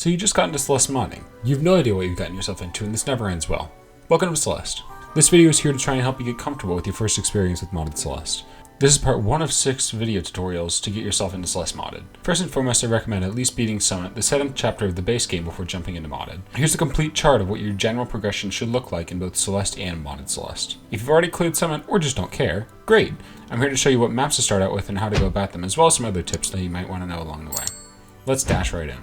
So you just got into Celeste modding. You have no idea what you've gotten yourself into, and this never ends well. Welcome to Celeste. This video is here to try and help you get comfortable with your first experience with modded Celeste. This is part 1 of 6 video tutorials to get yourself into Celeste modded. First and foremost, I recommend at least beating Summit, the 7th chapter of the base game, before jumping into modded. Here's a complete chart of what your general progression should look like in both Celeste and modded Celeste. If you've already cleared Summit or just don't care, great! I'm here to show you what maps to start out with and how to go about them, as well as some other tips that you might want to know along the way. Let's dash right in.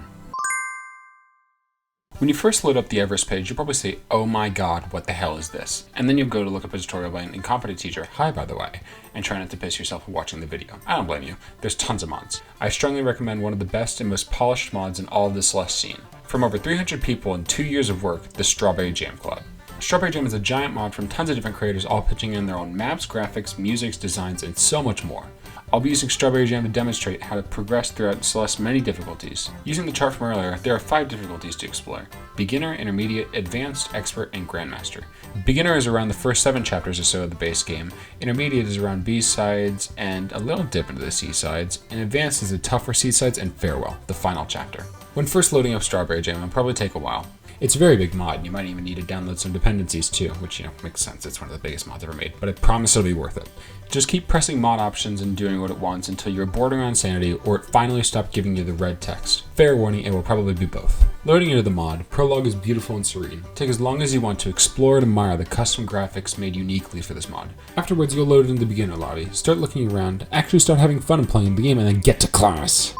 When you first load up the Everest page, you'll probably say, oh my god, what the hell is this? And then you'll go to look up a tutorial by an incompetent teacher, hi by the way, and try not to piss yourself while watching the video. I don't blame you, there's tons of mods. I strongly recommend one of the best and most polished mods in all of the Celeste scene. From over 300 people and 2 years of work, the Strawberry Jam Club. Strawberry Jam is a giant mod from tons of different creators all pitching in their own maps, graphics, music, designs, and so much more. I'll be using Strawberry Jam to demonstrate how to progress throughout Celeste's many difficulties. Using the chart from earlier, there are 5 difficulties to explore. Beginner, Intermediate, Advanced, Expert, and Grandmaster. Beginner is around the first 7 chapters or so of the base game, Intermediate is around B-sides and a little dip into the C-sides, and Advanced is the tougher C-sides and Farewell, the final chapter. When first loading up Strawberry Jam, it'll probably take a while. It's a very big mod, and you might even need to download some dependencies too, which, makes sense, it's one of the biggest mods ever made, but I promise it'll be worth it. Just keep pressing mod options and doing what it wants until you're bordering on sanity, or it finally stops giving you the red text. Fair warning, it will probably be both. Loading into the mod, Prologue is beautiful and serene. Take as long as you want to explore and admire the custom graphics made uniquely for this mod. Afterwards, you'll load into the beginner lobby, start looking around, actually start having fun and playing the game, and then get to class.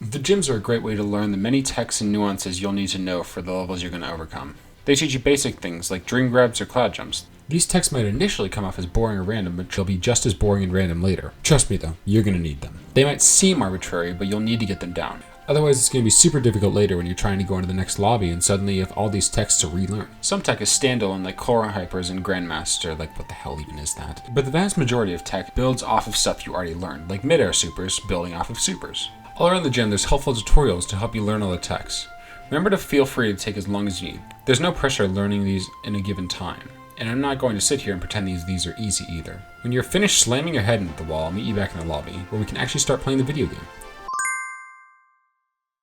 The gyms are a great way to learn the many techs and nuances you'll need to know for the levels you're going to overcome. They teach you basic things like dream grabs or cloud jumps. These techs might initially come off as boring or random, but they'll be just as boring and random later. Trust me though, you're going to need them. They might seem arbitrary, but you'll need to get them down. Otherwise, it's going to be super difficult later when you're trying to go into the next lobby and suddenly you have all these techs to relearn. Some tech is standalone like Cora Hypers and Grandmaster, like what the hell even is that? But the vast majority of tech builds off of stuff you already learned, like midair supers building off of supers. All around the gym, there's helpful tutorials to help you learn all the techs. Remember to feel free to take as long as you need. There's no pressure learning these in a given time. And I'm not going to sit here and pretend these are easy either. When you're finished slamming your head into the wall, I'll meet you back in the lobby, where we can actually start playing the video game.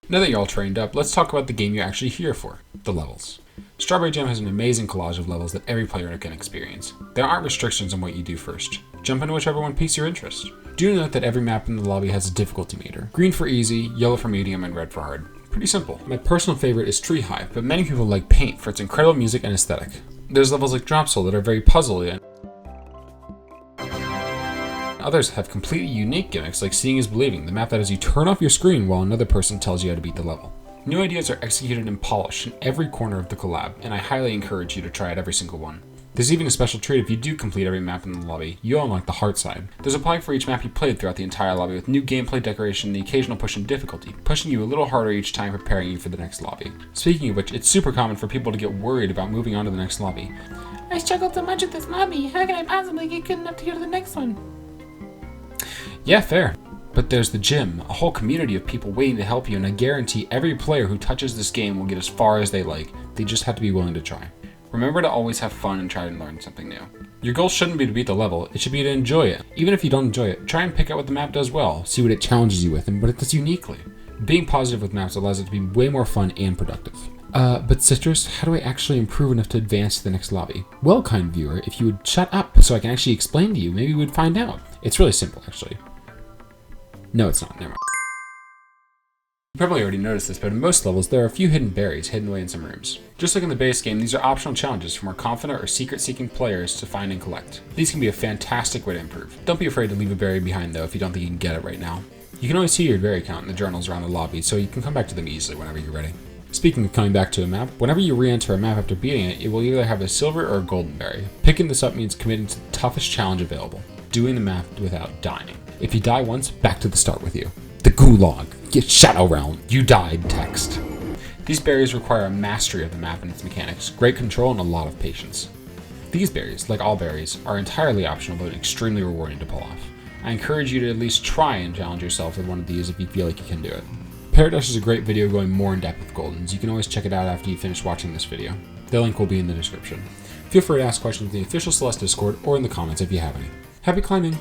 Now that you're all trained up, let's talk about the game you're actually here for, the levels. Strawberry Jam has an amazing collage of levels that every player can experience. There aren't restrictions on what you do first. Jump into whichever one piques your interest. Do note that every map in the lobby has a difficulty meter. Green for easy, yellow for medium, and red for hard. Pretty simple. My personal favorite is Tree Hive, but many people like Paint for its incredible music and aesthetic. There's levels like Drop Soul that are very puzzly, and others have completely unique gimmicks like Seeing is Believing, the map that has you turn off your screen while another person tells you how to beat the level. New ideas are executed and polished in every corner of the collab, and I highly encourage you to try out every single one. There's even a special treat if you do complete every map in the lobby, you'll unlock the heart side. There's a plaque for each map you played throughout the entire lobby with new gameplay decoration and the occasional push in difficulty, pushing you a little harder each time preparing you for the next lobby. Speaking of which, it's super common for people to get worried about moving on to the next lobby. I struggled so much with this lobby, how can I possibly get good enough to go to the next one? Yeah, fair. But there's the gym, a whole community of people waiting to help you, and I guarantee every player who touches this game will get as far as they like. They just have to be willing to try. Remember to always have fun and try to learn something new. Your goal shouldn't be to beat the level, it should be to enjoy it. Even if you don't enjoy it, try and pick out what the map does well, see what it challenges you with, and what it does uniquely. Being positive with maps allows it to be way more fun and productive. But Citrus, how do I actually improve enough to advance to the next lobby? Well, kind viewer, if you would shut up so I can actually explain to you, maybe we'd find out. It's really simple, actually. No, it's not, never mind. You probably already noticed this, but in most levels, there are a few hidden berries hidden away in some rooms. Just like in the base game, these are optional challenges for more confident or secret-seeking players to find and collect. These can be a fantastic way to improve. Don't be afraid to leave a berry behind though if you don't think you can get it right now. You can always see your berry count in the journals around the lobby, so you can come back to them easily whenever you're ready. Speaking of coming back to a map, whenever you re-enter a map after beating it, it will either have a silver or a golden berry. Picking this up means committing to the toughest challenge available, doing the map without dying. If you die once, back to the start with you. The gulag. Get shadow realm. You died text. These berries require a mastery of the map and its mechanics, great control, and a lot of patience. These berries, like all berries, are entirely optional but extremely rewarding to pull off. I encourage you to at least try and challenge yourself with one of these if you feel like you can do it. Paradash is a great video going more in depth with Goldens. You can always check it out after you finish watching this video. The link will be in the description. Feel free to ask questions in the official Celeste Discord or in the comments if you have any. Happy climbing!